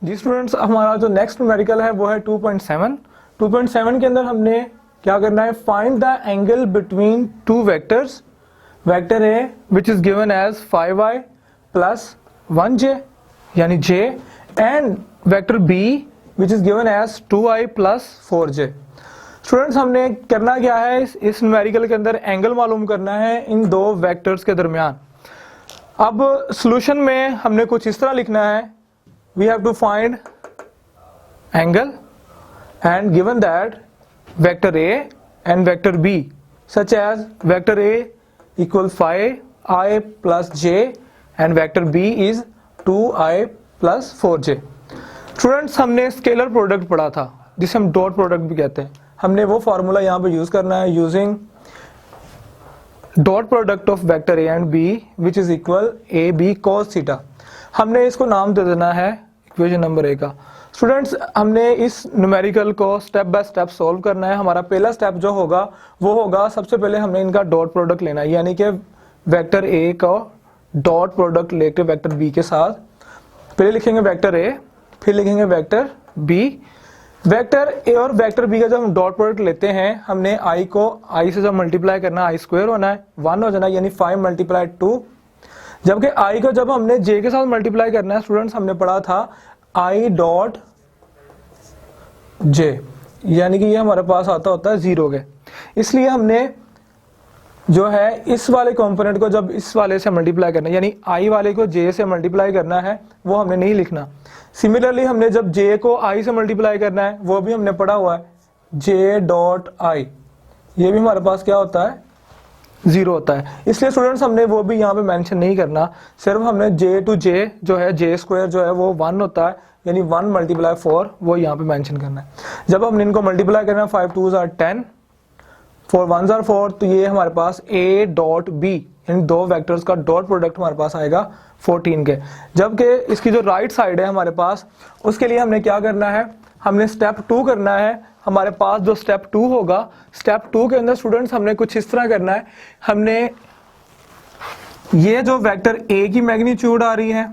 जी students, हमारा जो next numerical है वो है 2.7। 2.7 के अंदर हमने क्या करना है, find the angle between two vectors, vector A which is given as 5i plus 1j यानी j, and vector B which is given as 2i plus 4j। Students, हमने करना क्या है, इस न्यूमेरिकल के अंदर एंगल मालूम करना है इन दो वेक्टर्स के दरमियान। अब सॉल्यूशन में हमने कुछ इस तरह लिखना है, we have to find angle and given that vector A and vector B, such as vector A equals 5i plus j and vector B is 2i plus 4j। Students, हमने स्केलर प्रोडक्ट पढ़ा था जिसे हम dot product भी कहते हैं। हमने वो फॉर्मूला यहाँ पे यूज करना है, using dot product of vector A and B which is equal A B cos theta. हमने इसको नाम दे देना है इक्वेशन नंबर ए का। स्टूडेंट्स, हमने इस न्यूमेरिकल को स्टेप बाय स्टेप सॉल्व करना है। हमारा पहला स्टेप जो होगा वो होगा, सबसे पहले हमने इनका डॉट प्रोडक्ट लेना है, यानी कि वेक्टर ए का डॉट प्रोडक्ट लेकर वेक्टर बी के साथ पहले लिखेंगे वेक्टर ए, फिर लिखेंगे वेक्टर बी। वेक्टर ए और वेक्टर बी का जब हम डॉट प्रोडक्ट लेते हैं, हमने आई को आई से जब मल्टीप्लाई करना है, आई स्क्वायर होना है, 1 हो जाना है, यानी 5 मल्टीप्लाई 2। जबकि आई को जब हमने जे के साथ मल्टीप्लाई करना है, स्टूडेंट्स हमने पढ़ा था आई डॉट जे, यानी कि ये हमारे पास आता होता है 0 के। इसलिए हमने जो है इस वाले कंपोनेंट को जब इस वाले से मल्टीप्लाई करना है, यानी आई वाले को जे से मल्टीप्लाई करना है, वो हमने नहीं लिखना। सिमिलरली हमने जब जे को आई से मल्टीप्लाई करना है, वो भी हमने पढ़ा हुआ है जे डॉट आई, ये भी हमारे पास क्या होता है 0 होता है। इसलिए स्टूडेंट्स हमने वो भी यहाँ पे मेंशन नहीं करना, सिर्फ हमने जे टू जे जो है जे स्क्वायर जो है वो 1 होता है, यानी 1 मल्टीप्लाई 4 वो यहाँ पे मेंशन करना है। जब हमने इनको मल्टीप्लाई करना है, 5 2s are 10, 4 1s are 4, तो ये हमारे पास a डॉट बी, यानी दो वेक्टर्स का डॉट प्रोडक्ट हमारे पास आएगा 14 के। जबकि इसकी जो राइट साइड है हमारे पास, उसके लिए हमने क्या करना है, हमने स्टेप 2 करना है। हमारे पास जो स्टेप 2 होगा, स्टेप 2 के अंदर स्टूडेंट्स हमने कुछ इस तरह करना है, हमने ये जो वेक्टर ए की मैग्नीट्यूड आ रही है,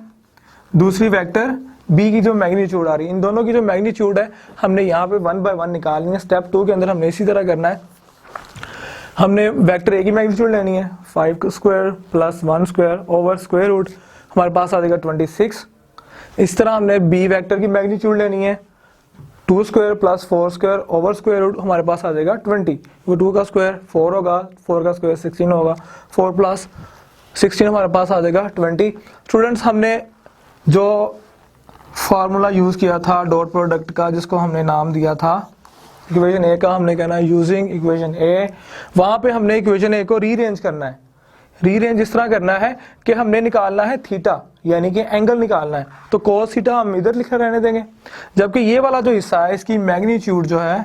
दूसरी वेक्टर बी की जो मैग्नीट्यूड आ रही है, इन दोनों की जो मैग्नीट्यूड है हमने यहाँ पे 1 बाय 1 निकालनी है। स्टेप 2 के अंदर हमने इसी तरह करना है। हमने वेक्टर ए की मैग्नीट्यूड लेनी है 5 square plus 1 square over square root, हमारे पास आ जाएगा 26। इस तरह हमने बी वेक्टर की मैग्नीट्यूड लेनी है 2 square plus 4 square over square root, हमारे पास आ जाएगा 20। वो 2 का स्क्वायर 4 होगा, 4 का स्क्वायर 16 होगा, 4 प्लस 16 हमारे पास आ जाएगा 20। स्टूडेंट्स, हमने जो फार्मूला यूज किया था डॉट प्रोडक्ट का, जिसको हमने नाम दिया था इक्वेशन ए का, हमने कहना है यूजिंग इक्वेशन ए, वहां पे हमने इक्वेशन ए को रीअरेंज करना है। रीअरेंज इस तरह करना है कि हमने निकालना है थीटा, यानी कि एंगल निकालना है, तो कोस थीटा हम इधर लिखे रहने देंगे, जबकि ये वाला जो हिस्सा है इसकी मैग्नीट्यूड जो है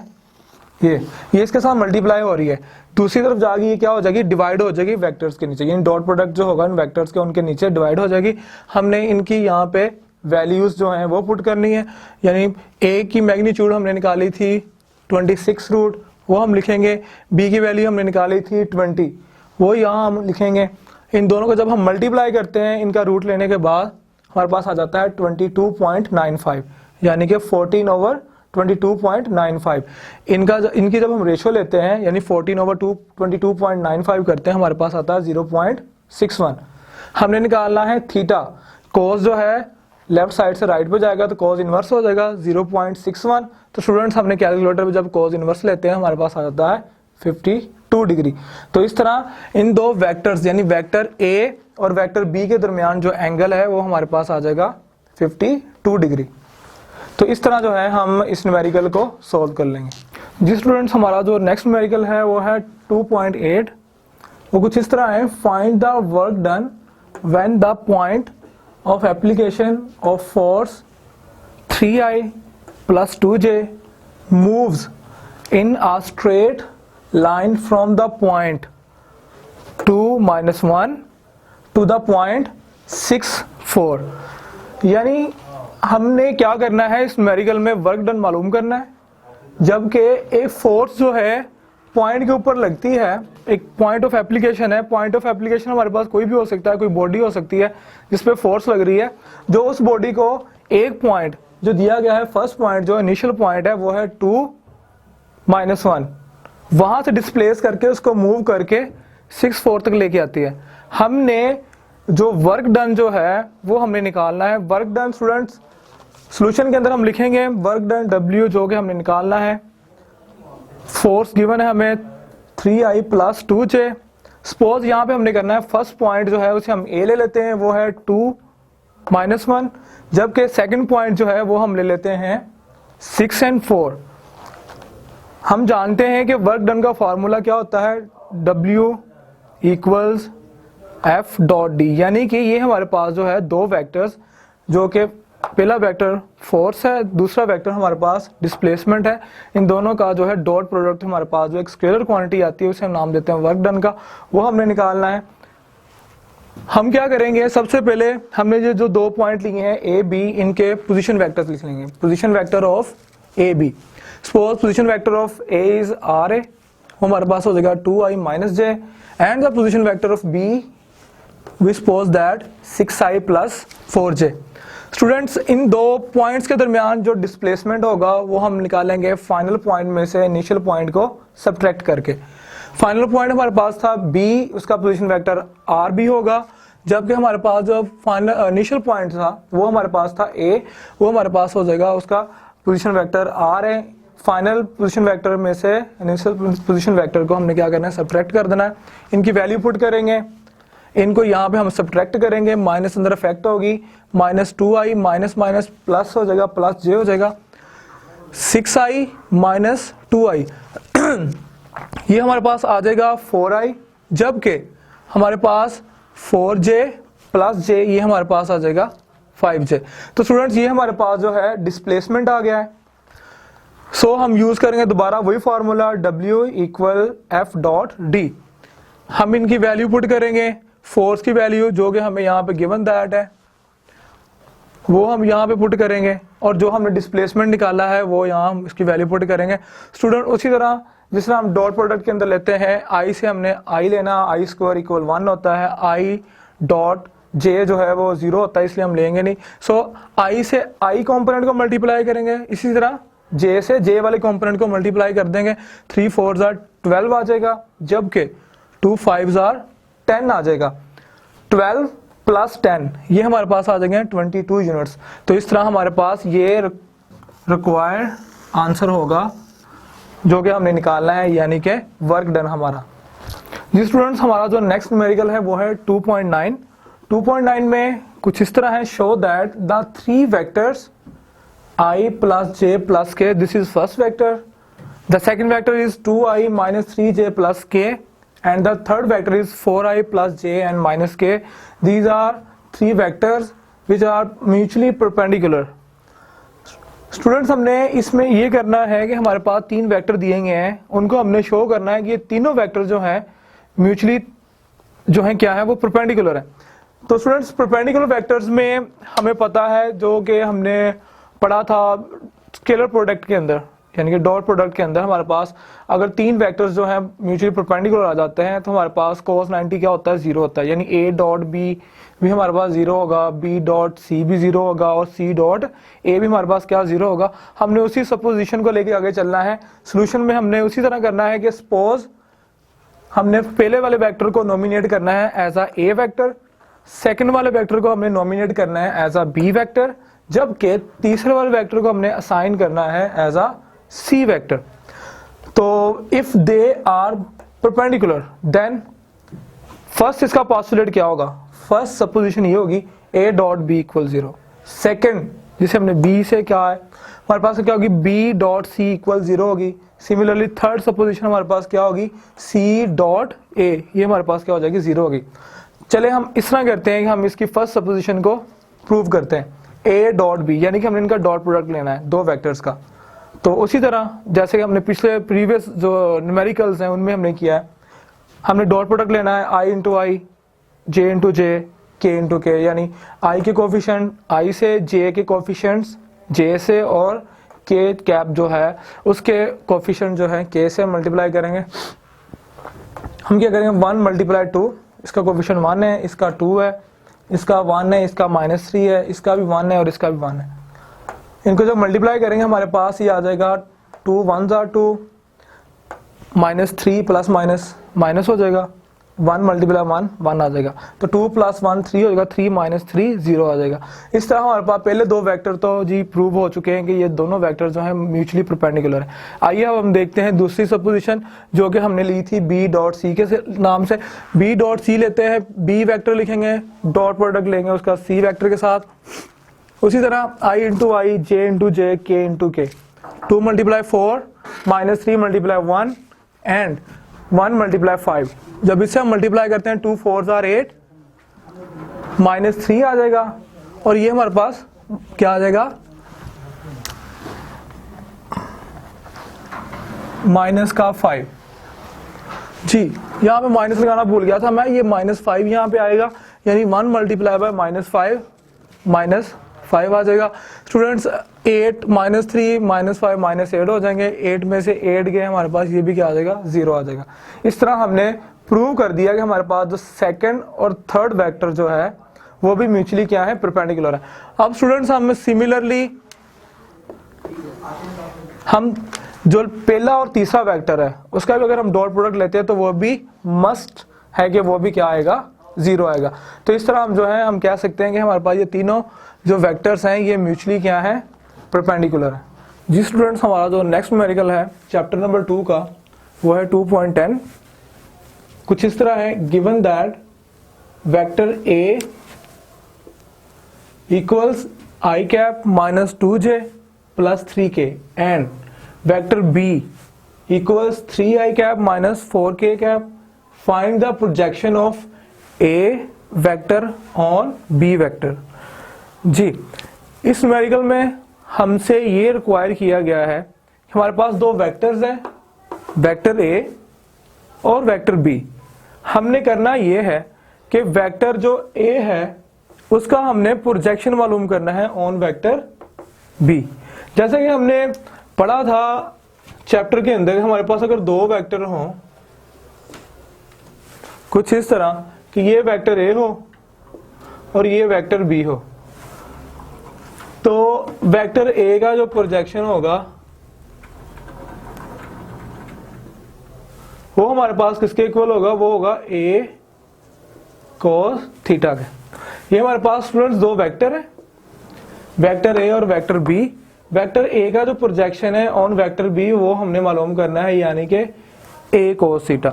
ये इसके साथ मल्टीप्लाई हो रही है, दूसरी तरफ जाएगी, ये क्या हो जाएगी, डिवाइड हो जाएगी वेक्टर्स के नीचे, यानी डॉट प्रोडक्ट जो होगा इन वेक्टर्स के उनके नीचे डिवाइड हो जाएगी। हमने इनकी यहाँ पे वैल्यूज जो है वो पुट करनी है, यानी ए की मैग्नीट्यूड हमने निकाली थी 26 रूट, वो हम लिखेंगे, बी की वैल्यू हमने निकाली थी 20, वो यहाँ हम लिखेंगे। इन दोनों को जब हम मल्टीप्लाई करते हैं इनका रूट लेने के बाद, हमारे पास आ जाता है 22.95, यानी कि 14 ओवर 22.95। इनकी जब हम रेशो लेते हैं, यानी 14 ओवर 22.95 करते हैं, हमारे पास आता है 0.61। हमने निकालना है थीटा, कोस जो है लेफ्ट साइड से राइट पे जाएगा तो कोस इनवर्स हो जाएगा 0.61। तो स्टूडेंट्स, हमने कैलकुलेटर पे जब कोस इनवर्स लेते हैं, हमारे पास आ जाता है 52 डिग्री। तो इस तरह इन दो वेक्टर्स, यानी वेक्टर ए और वेक्टर बी के दरमियान जो एंगल है वो हमारे पास आ जाएगा 52 डिग्री। तो इस तरह जो है हम इस न्यूमेरिकल को सॉल्व कर लेंगे। जी स्टूडेंट्स, हमारा जो नेक्स्ट न्यूमेरिकल है वो है 2.8। वो कुछ इस तरह है, find the work done when the point of application of force 3i plus 2j moves in a straight line from the point 2 minus 1 to the point 6 4। यानी हमने क्या करना है, इस न्यूमेरिकल में वर्क डन मालूम करना है, जबकि एक फोर्स जो है पॉइंट के ऊपर लगती है, एक पॉइंट ऑफ एप्लीकेशन है। पॉइंट ऑफ एप्लीकेशन हमारे पास कोई भी हो सकता है, कोई बॉडी हो सकती है जिस पे फोर्स लग रही है, जो उस बॉडी को एक पॉइंट जो दिया गया है, फर्स्ट पॉइंट जो इनिशियल पॉइंट है वो है 2 - 1, वहां से डिस्प्लेस करके उसको मूव करके 6 4 तक लेके आती है। हमने जो वर्क डन जो है वो हमने निकालना है। वर्क डन स्टूडेंट्स सॉल्यूशन के अंदर हम लिखेंगे वर्क डन W जो कि हमने निकालना है। फोर्स गिवन है हमें 3i + 2j। सपोज यहाँ पे हमने करना है फर्स्ट पॉइंट जो है उसे हम A ले लेते हैं, वो है 2 - 1, जबकि सेकंड पॉइंट जो है वो हम ले लेते हैं 6 और 4। हम जानते हैं कि वर्क डन का फॉर्मूला क्या होता है, W = F.D, यानी कि ये हमारे पास जो है दो वेक्टर्स, जो कि पहला वेक्टर फोर्स है, दूसरा वेक्टर हमारे पास डिस्प्लेसमेंट है, इन दोनों का जो है डॉट प्रोडक्ट हमारे पास जो एक स्केलर क्वांटिटी आती है उसे हम नाम देते हैं वर्क डन का, वो हमने निकालना है। हम क्या करेंगे, सबसे पहले हमने ये जो दो पॉइंट लिए हैं ए बी, इनके पोजीशन वेक्टर्स लिख लेंगे। Position vector of A B, suppose position vector of A is R A, वो हमारे पास हो जाएगा 2i - j, and the position vector of B we suppose that 6i + 4j। Students इन दो पॉइंट्स के दरमियान जो डिस्प्लेसमेंट होगा वो हम निकालेंगे फाइनल पॉइंट में से इनिशियल पॉइंट को सब्ट्रैक्ट करके। फाइनल पॉइंट हमारे पास था बी, उसका पोजीशन वेक्टर आर बी होगा, जबकि हमारे पास जो फाइनल इनिशियल पॉइंट था वो हमारे पास था ए, वो हमारे पास हो जाएगा उसका पोजीशन वेक्टर आर है। फाइनल पोजीशन वेक्टर में से इनिशियल पोजीशन वेक्टर को हमने क्या करना है, सब्ट्रैक्ट कर देना है। इनकी वैल्यू पुट करेंगे, इनको यहाँ पे हम सब्ट्रैक्ट करेंगे, माइनस अंदर इफेक्ट होगी, -2i माइनस प्लस हो जाएगा, +j हो जाएगा, 6i - 2i ये हमारे पास आ जाएगा 4i, जबकि हमारे पास 4j + j ये हमारे पास आ जाएगा 5j। तो स्टूडेंट्स ये हमारे पास जो है डिस्प्लेसमेंट आ गया है। सो हम यूज करेंगे दोबारा वही फॉर्मूला W = F.D। हम इनकी वैल्यू पुट करेंगे, फोर्स की वैल्यू जो कि हमें यहाँ पे गिवन दैट है वो हम यहाँ पे पुट करेंगे, और जो हमने डिस्प्लेसमेंट निकाला है वो यहाँ हम इसकी वैल्यू पुट करेंगे। स्टूडेंट उसी तरह जिस तरह हम डॉट प्रोडक्ट के अंदर लेते हैं, i से हमने i लेना, i² = 1 होता है, i.j जो है वो 0 होता है, इसलिए हम लेंगे नहीं। सो i से i कॉम्पोनेंट को मल्टीप्लाई करेंगे, इसी तरह j से j वाले कॉम्पोनेंट को मल्टीप्लाई कर देंगे, 3 4 12 आ जाएगा, जबकि 2 5 10 आ जाएगा। 12 + 10 ये हमारे पास आ जाएंगे 22 यूनिट्स। तो इस तरह हमारे पास ये रिक्वायर्ड आंसर होगा जो कि हमने निकालना है, यानी कि वर्क डन हमारा। जी स्टूडेंट्स, हमारा जो नेक्स्ट न्यूमेरिकल है वो है 2.9। 2.9 में कुछ इस तरह है, show that the 3 vectors i + j + k, this is first vector, the second vector is 2i - 3j + k, and the third vector is 4i + j and - k. These are 3 vectors which are mutually perpendicular. Students हमने इसमें ये करना है कि हमारे पास 3 vector दिए गए हैं, उनको हमने शो करना है कि ये तीनों वेक्टर जो हैं म्यूचुअली जो है क्या है, वो परपेंडिकुलर है। तो स्टूडेंट्स परपेंडिकुलर वेक्टर्स में हमें पता है, जो कि हमने पढ़ा था स्केलर प्रोडक्ट के अंदर, यानी कि डॉट प्रोडक्ट के अंदर हमारे पास अगर 3 वेक्टर्स जो हैं म्यूचुअली परपेंडिकुलर आ जाते हैं तो हमारे पास cos 90 क्या होता है, 0 होता है, यानी A.B भी हमारे पास 0 होगा, B.C भी 0 होगा और C.A भी हमारे पास क्या 0 होगा। हमने उसी सपोजिशन को लेके आगे चलना है। सोल्यूशन में हमने उसी तरह करना है कि सपोज हमने पहले वाले वेक्टर को नॉमिनेट करना है एज ए वेक्टर, सेकंड वाले वेक्टर को हमने नॉमिनेट करना है एज बी वेक्टर, जबकि तीसरे वाले वेक्टर को हमने असाइन करना है एज सी वेक्टर। तो if they are perpendicular then first इसका पोस्टुलेट क्या होगा, फर्स्ट सपोजिशन ये होगी A.B = 0। सेकंड जिसे हमने B से क्या है, हमारे पास क्या होगी B.C = 0 होगी। सिमिलरली थर्ड सपोजिशन हमारे पास क्या होगी C.A, ये हमारे पास क्या हो जाएगी 0 होगी। चले हम इस तरह करते हैं कि हम इसकी फर्स्ट सपोजिशन को प्रूव करते हैं A.B, यानी कि हमने इनका डॉट प्रोडक्ट लेना है दो वेक्टर्स का। तो उसी तरह जैसे कि हमने पिछले प्रीवियस जो न्यूमेरिकल्स हैं उनमें हमने किया है, हमने डॉट प्रोडक्ट लेना है I × I, J × J, K × K, यानी I के कोफिशिएंट I से, J के कोफिशिएंट्स J से और K कैप जो है उसके कोफिशिएंट जो है K से मल्टीप्लाई करेंगे। हम क्या करेंगे 1 × 2, इसका कोफिशिएंट 1 है, इसका 2 है, इसका 1 है, इसका -3 है, इसका भी 1 है और इसका भी 1 है। इनको जब मल्टीप्लाई करेंगे हमारे पास ये आ जाएगा 2 1 जार 2 -3 प्लस माइनस हो जाएगा 1 मल्टीप्लाई 1 1 आ जाएगा। तो 2 + 1 3 हो जाएगा, 3 - 3 0 आ जाएगा। इस तरह हमारे पास पहले दो वेक्टर तो जी प्रूव हो चुके हैं कि ये दोनों वेक्टर जो हैं म्यूचुअली परपेंडिकुलर हैं। आइए अब हम देखते हैं दूसरी सपोजिशन जो कि हमने ली थी बी डॉट सी के नाम से। बी डॉट सी लेते हैं, बी वेक्टर लिखेंगे, डॉट प्रोडक्ट लेंगे उसका सी वेक्टर के साथ। उसी तरह i into i, j into j, k into के, 2 × 4 -3 × 1 एंड 1 × 5। जब इससे हम मल्टीप्लाई करते हैं 2 4 = 8, -3 आ जाएगा और ये हमारे पास क्या आ जाएगा, -5। जी यहाँ पे माइनस लगाना भूल गया था मैं, ये -5 यहाँ पे आएगा, यानी 1 × -5 आ जाएगा। स्टूडेंट्स 8 -3 -5 -8 हो जाएंगे, 8 में से 8 गए हमारे पास, ये भी क्या आ जाएगा, 0 आ जाएगा। इस तरह हमने प्रूव कर दिया कि हमारे पास जो सेकंड और थर्ड वेक्टर जो है वो भी म्यूचुअली क्या है, परपेंडिकुलर है। अब स्टूडेंट्स हम सिमिलरली हम जो पहला और तीसरा वेक्टर है उसका भी अगर हम डॉट प्रोडक्ट लेते हैं तो वो भी मस्ट है कि वो भी क्या आएगा, 0 आएगा। तो इस तरह हम जो है हम कह सकते हैं कि हमारे पास ये तीनों जो वेक्टर्स हैं ये म्यूचुअली क्या है, परपेंडिकुलर है। जी स्टूडेंट्स हमारा जो नेक्स्ट न्यूमेरिकल है चैप्टर नंबर 2 का वो है 2.10। कुछ इस तरह है, given that vector A equals i cap -2j + 3k and vector B equals 3i cap -4k cap, find the projection of A vector on B vector. जी इस न्यूमेरिकल में हमसे ये रिक्वायर किया गया है कि हमारे पास दो वेक्टर्स हैं, वेक्टर ए और वेक्टर बी। हमने करना ये है कि वेक्टर जो ए है उसका हमने प्रोजेक्शन मालूम करना है ऑन वेक्टर बी। जैसे कि हमने पढ़ा था चैप्टर के अंदर, हमारे पास अगर दो वेक्टर हों कुछ इस तरह कि ये वेक्टर ए हो और ये वेक्टर बी हो, तो वेक्टर ए का जो प्रोजेक्शन होगा वो हमारे पास किसके इक्वल होगा, वो होगा a cos थीटा के। ये हमारे पास स्टूडेंट्स दो वेक्टर है, वेक्टर ए और वेक्टर बी। वेक्टर ए का जो प्रोजेक्शन है ऑन वेक्टर बी वो हमने मालूम करना है, यानी कि a cos थीटा।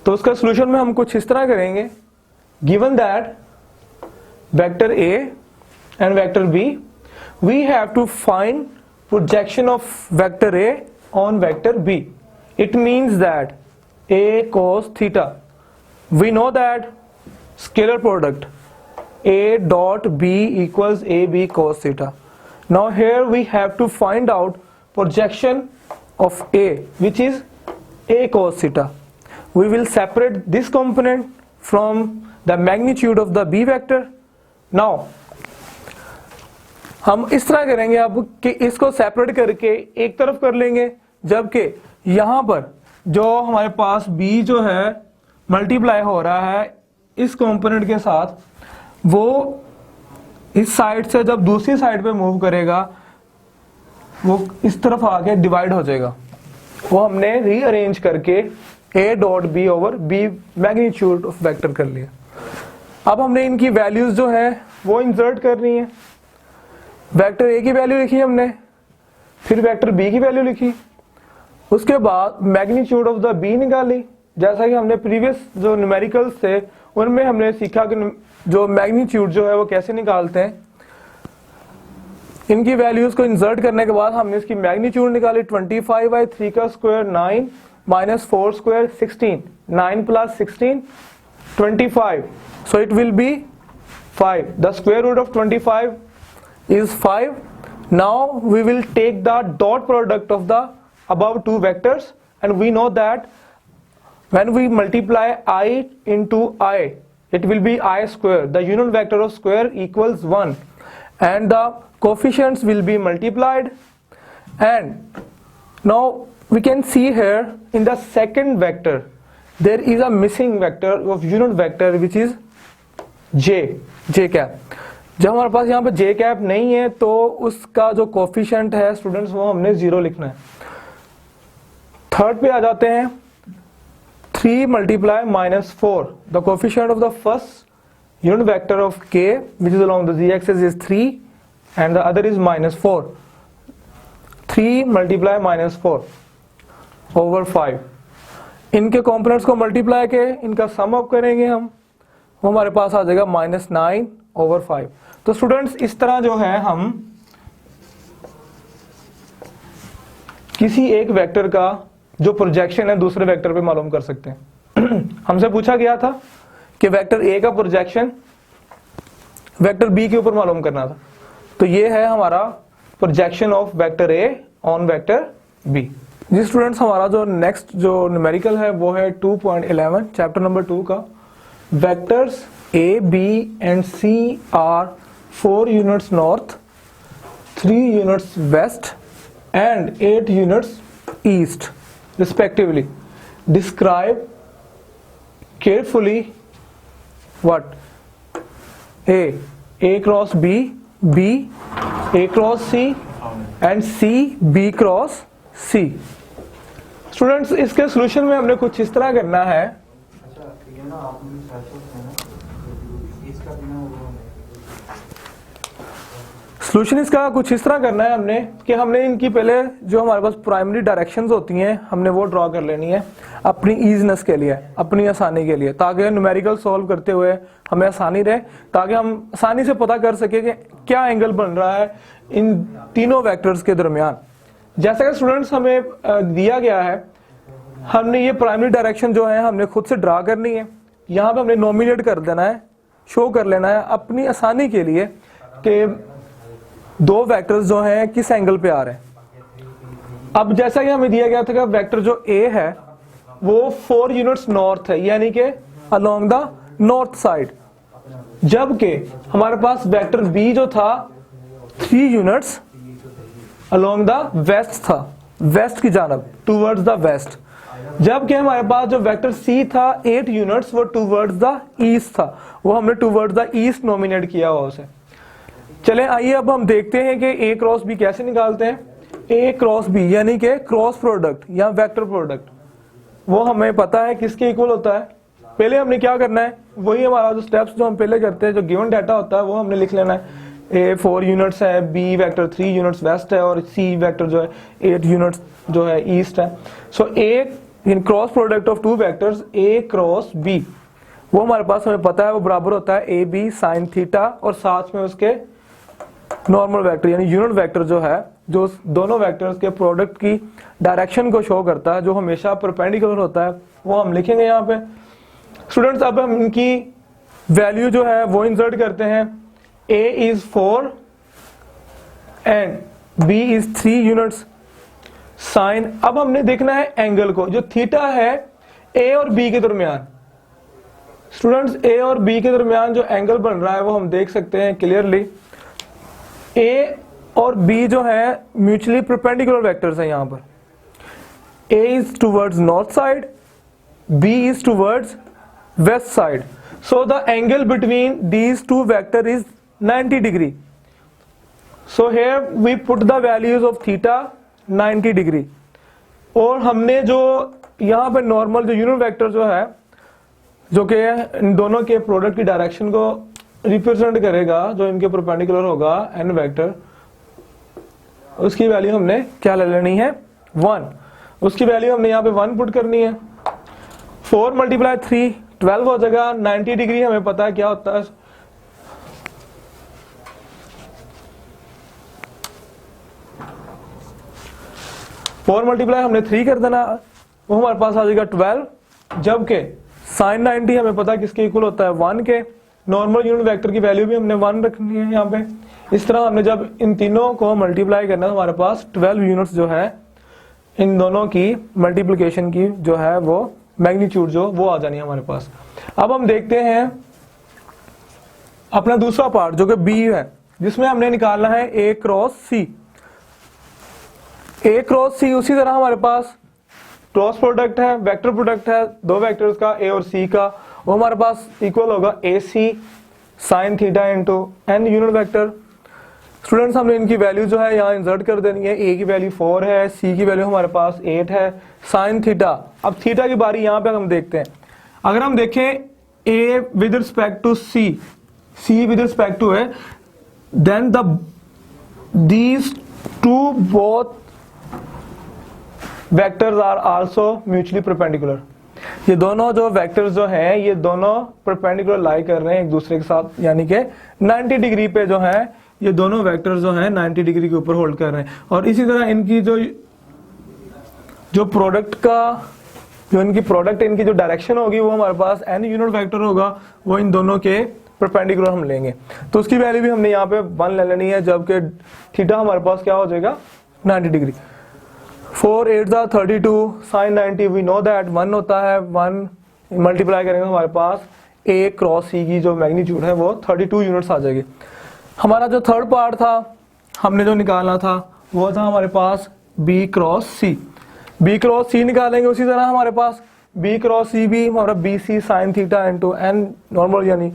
तो उसका सोल्यूशन में हम कुछ इस तरह करेंगे, given that vector A and vector B we have to find projection of vector A on vector B. It means that A cos theta, we know that scalar product A dot B equals AB cos theta. Now here we have to find out projection of A, which is A cos theta. We will separate this component from the magnitude of the B vector. Now हम इस तरह करेंगे अब कि इसको separate करके एक तरफ कर लेंगे, जबकि यहां पर जो हमारे पास b जो है मल्टीप्लाई हो रहा है इस कंपोनेंट के साथ, वो इस साइड से जब दूसरी साइड पे मूव करेगा वो इस तरफ आके डिवाइड हो जाएगा। वो हमने रीअरेंज करके a dot B over B magnitude of vector कर लिया। अब हमने इनकी वैल्यूज जो है वो इंसर्ट करनी है। वेक्टर ए की वैल्यू लिखी हमने, फिर वेक्टर बी की वैल्यू लिखी, उसके बाद मैग्नीट्यूड ऑफ द बी निकाली। जैसा कि हमने प्रीवियस जो न्यूमेरिकल्स थे उनमें हमने सीखा कि जो मैग्नीट्यूड जो है वो कैसे निकालते हैं। इनकी वैल्यूज को इंसर्ट करने के बाद हमने इसकी मैग्नीट्यूड निकाली, 25/3 का square 9 -4 square 16, 9 + 16 25, so it will be 5. The square root of 25 is 5. Now we will take the dot product of the above two vectors, and we know that when we multiply I into I, it will be I square. The unit vector of square equals 1, and the coefficients will be multiplied. And now we can see here in the second vector there is a missing vector of unit vector which is j cap. जब हमारे पास यहाँ पे जे cap नहीं है तो उसका जो coefficient है स्टूडेंट्स वो हमने 0 लिखना है। थर्ड पे आ जाते हैं, 3 multiply -4, the coefficient of the first unit vector of k which is along the z axis is 3 and the other is -4, 3 multiply -4 over 5। इनके कंपोनेंट्स को मल्टीप्लाई के इनका सम अप करेंगे हम, वो हमारे पास आ जाएगा -9 over 5। तो स्टूडेंट्स इस तरह जो है हम किसी एक वेक्टर का जो प्रोजेक्शन है दूसरे वेक्टर पे मालूम कर सकते हैं। हमसे पूछा गया था कि वेक्टर ए का प्रोजेक्शन वेक्टर बी के ऊपर मालूम करना था, तो ये है हमारा projection of vector A on vector B. जी स्टूडेंट्स, हमारा जो नेक्स्ट जो न्यूमेरिकल है वो है 2.11 चैप्टर नंबर 2 का। Vectors A B and C are 4 units north, 3 units west and 8 units east respectively. Describe carefully what? A cross B, B A cross C and C B cross C। Students इसके solution में हमने कुछ इस तरह करना है। Solution इसका कुछ इस तरह करना है हमने कि हमने इनकी पहले जो हमारे पास प्राइमरी डायरेक्शंस होती हैं हमने वो ड्रॉ कर लेनी है अपनी ईजीनेस के लिए, अपनी आसानी के लिए, ताकि न्यूमेरिकल सॉल्व करते हुए हमें आसानी रहे, ताकि हम आसानी से पता कर सके कि क्या एंगल बन रहा है इन तीनों वेक्टर्स के दरमियान। जैसा कि स्टूडेंट्स हमें दिया गया है, हमने ये प्राइमरी डायरेक्शन जो है हमने खुद से ड्रा करनी है, यहाँ पे हमने नॉमिनेट कर देना है, शो कर लेना है अपनी आसानी के लिए कि दो वेक्टर्स जो हैं किस एंगल पे आ रहे हैं। अब जैसा कि हमें दिया गया था कि वेक्टर जो ए है वो 4 यूनिट्स नॉर्थ है, यानी कि अलोंग द नॉर्थ साइड, जबकि हमारे पास वेक्टर बी जो था 3 यूनिट्स अलोंग द वेस्ट था, वेस्ट की जानब, टूवर्ड्स द वेस्ट, जबकि हमारे पास जो वेक्टर सी था 8 यूनिट्स वो टूवर्ड्स द ईस्ट था, वो हमने टूवर्ड्स द ईस्ट नॉमिनेट किया हुआ उसे। चलें आइए अब हम देखते हैं कि ए क्रॉस बी कैसे निकालते हैं। ए क्रॉस बी यानी कि क्रॉस प्रोडक्ट या वेक्टर प्रोडक्ट, वो हमें पता है किसके इक्वल होता है। पहले हमने क्या करना है, वही हमारा जो स्टेप्स जो हम पहले करते हैं, जो गिवन डाटा होता है वो हमने लिख लेना है। ए 4 यूनिट्स है, बी वेक्टर 3 यूनिट्स वेस्ट है और सी वेक्टर जो है 8 यूनिट्स जो है ईस्ट है। So A in cross product of two vectors A cross B, वो हमारे पास हमें पता है वो बराबर होता है ए बी साइन थीटा और साथ में उसके नॉर्मल वेक्टर यानी यूनिट वेक्टर जो है, जो दोनों वेक्टर्स के प्रोडक्ट की डायरेक्शन को शो करता है, जो हमेशा परपेंडिकुलर होता है, वो हम लिखेंगे यहाँ पे। स्टूडेंट्स अब हम इनकी वैल्यू जो है वो इंसर्ट करते हैं। a is 4 and b is 3 units sine. अब हमने देखना है एंगल को, जो थीटा है a और b के दरमियान। स्टूडेंट्स a और b के दरमियान जो एंगल बन रहा है वो हम देख सकते हैं क्लियरली। A और B जो है म्यूचुअली परपेंडिकुलर वेक्टर्स हैं यहाँ पर। A is towards north side, B is towards west side. So the angle between these two vectors is 90 degree. So here we put the values of theta 90 degree. और हमने जो यहाँ पे normal जो unit vector जो है, जो कि इन दोनों के प्रोडक्ट की डायरेक्शन को रिप्रेजेंट करेगा, जो इनके परपेंडिकुलर होगा एन वेक्टर, उसकी वैल्यू हमने क्या ले लेनी है 1। उसकी वैल्यू हमने यहाँ पे 1 पुट करनी है। 4 मल्टीप्लाई 3 12 हो जाएगा। 90 डिग्री हमें पता है क्या होता है, फोर मल्टीप्लाई हमने 3 कर देना, वो हमारे पास आ जाएगा 12, जबकि साइन 90 हमें पता है किसके इक्वल होता है 1 के। नॉर्मल यूनिट वेक्टर की वैल्यू भी हमने 1 रखनी है यहाँ पे। इस तरह हमने जब इन तीनों को मल्टीप्लाई करना है, हमारे पास 12 यूनिट्स जो है इन दोनों की मल्टीप्लिकेशन की जो है वो मैग्नीट्यूड जो वो आ जानी है हमारे पास। अब हम देखते हैं अपना दूसरा पार्ट जो कि बी है, जिसमें हमने निकालना है ए क्रॉस सी। ए क्रॉस सी उसी तरह हमारे पास क्रॉस प्रोडक्ट है, वेक्टर प्रोडक्ट है दो वेक्टर्स का ए और सी का, वो हमारे पास इक्वल होगा A C sine theta into N unit vector. Students हमने इनकी वैल्यू जो है यहाँ इंसर्ट कर देनी है। ए की वैल्यू 4 है, सी की वैल्यू हमारे पास 8 है, साइन थीटा। अब थीटा की बारी यहाँ पे हम देखते हैं। अगर हम देखें A with respect to C, C with respect to है, then these two both vectors are also mutually perpendicular. ये दोनों जो वेक्टर्स जो हैं ये दोनों परपेंडिकुलर लाई कर रहे हैं एक दूसरे के साथ, यानी कि 90 डिग्री पे जो है ये दोनों वेक्टर्स जो हैं 90 डिग्री के ऊपर होल्ड कर रहे हैं। और इसी तरह इनकी जो प्रोडक्ट का इनकी जो डायरेक्शन होगी वो हमारे पास एन यूनिट वेक्टर होगा, वो इन दोनों के परपेंडिकुलर हम लेंगे। तो उसकी वैल्यू भी हमने यहाँ पे 1 ले लेनी है, जबकि थीटा हमारे पास क्या हो जाएगा 90 degree. 4 8 32 sine 90, we know that 1 होता है, 1 मल्टीप्लाई करेंगे हमारे पास ए क्रॉस सी की जो मैग्नीट्यूड है वो 32 यूनिट्स आ जाएगी। हमारा जो थर्ड पार्ट था हमने जो निकालना था वो था हमारे पास बी क्रॉस सी। बी क्रॉस सी निकालेंगे, उसी तरह हमारे पास बी क्रॉस सी भी हमारा B C sine theta into N normal यानी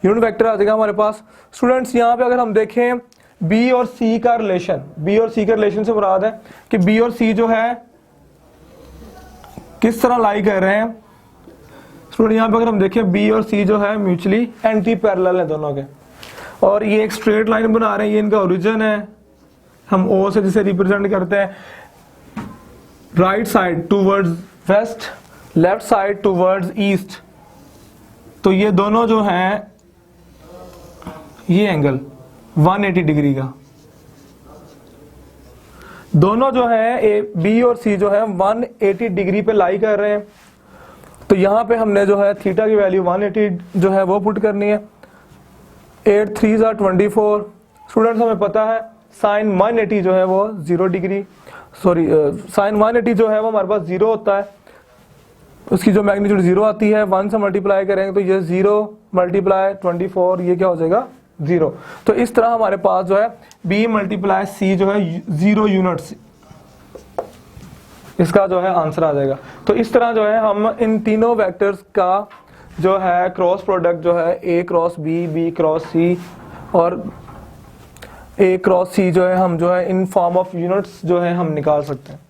यूनिट वेक्टर आ जाएगा हमारे पास। स्टूडेंट्स यहाँ पे अगर हम देखें बी और सी का रिलेशन, बी और सी का रिलेशन से मुराद है कि बी और सी जो है किस तरह लाई कर रहे हैं। स्टूडेंट यहाँ पे अगर हम देखें बी और सी जो है म्यूचुअली एंटी पैरेलल है दोनों के, और ये एक स्ट्रेट लाइन बना रहे हैं। ये इनका ओरिजिन है, हम ओ से जिसे रिप्रेजेंट करते हैं, right side towards west, left side towards east. तो ये दोनों जो हैं ये एंगल 180 डिग्री का, दोनों जो है बी और सी जो है 180 डिग्री पे लाई कर रहे हैं। तो यहां पे हमने जो है थीटा की वैल्यू 180 जो है वो पुट करनी है। 8 3 24। स्टूडेंट्स हमें पता है साइन 180 जो है वो 0 डिग्री, सॉरी साइन 180 जो है वो हमारे पास 0 होता है, उसकी जो मैग्नीट्यूड 0 आती है 1 से मल्टीप्लाई करेंगे तो ये 0 मल्टीप्लाई 24 ये क्या हो जाएगा 0। तो इस तरह हमारे पास जो है b मल्टीप्लाई सी जो है 0 यूनिट्स, इसका जो है आंसर आ जाएगा। तो इस तरह जो है हम इन तीनों वेक्टर्स का जो है क्रॉस प्रोडक्ट जो है a cross b, b cross c और a क्रॉस c जो है हम जो है इन फॉर्म ऑफ यूनिट्स जो है हम निकाल सकते हैं।